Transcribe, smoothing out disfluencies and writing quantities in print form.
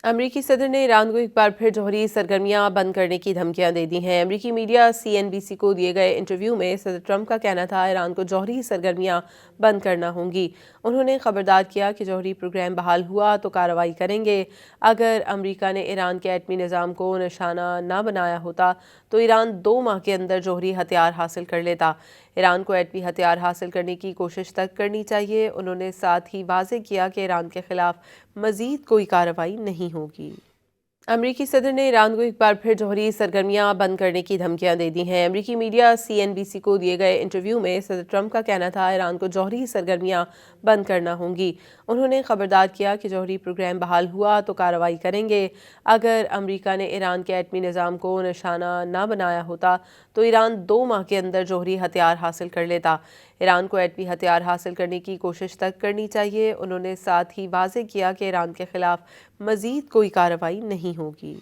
امریکی صدر نے ایران کو ایک بار پھر جوہری سرگرمیاں بند کرنے کی دھمکیاں دے دی ہیں۔ امریکی میڈیا CNBC کو دیے گئے انٹرویو میں صدر ٹرمپ کا کہنا تھا ایران کو جوہری سرگرمیاں بند کرنا ہوں گی۔ انہوں نے خبردار کیا کہ جوہری پروگرام بحال ہوا تو کارروائی کریں گے۔ اگر امریکہ نے ایران کے ایٹمی نظام کو نشانہ نہ بنایا ہوتا تو ایران 2 ماہ کے اندر جوہری ہتھیار حاصل کر لیتا۔ ایران کو ایٹمی ہتھیار حاصل کرنے کی کوشش تک کرنی چاہیے۔ انہوں نے ساتھ ہی واضح کیا کہ ایران کے خلاف مزید کوئی کارروائی نہیں ہوگی۔ امریکی صدر نے ایران کو ایک بار پھر جوہری سرگرمیاں بند کرنے کی دھمکیاں دے دی ہیں۔ امریکی میڈیا CNBC کو دیے گئے انٹرویو میں صدر ٹرمپ کا کہنا تھا ایران کو جوہری سرگرمیاں بند کرنا ہوں گی۔ انہوں نے خبردار کیا کہ جوہری پروگرام بحال ہوا تو کارروائی کریں گے۔ اگر امریکہ نے ایران کے ایٹمی نظام کو نشانہ نہ بنایا ہوتا تو ایران 2 ماہ کے اندر جوہری ہتھیار حاصل کر لیتا۔ ایران کو ایٹمی ہتھیار حاصل کرنے کی کوشش تک کرنی چاہیے۔ انہوں نے ساتھ ہی واضح کیا کہ ایران کے خلاف مزید کوئی کارروائی نہیں ہوگی۔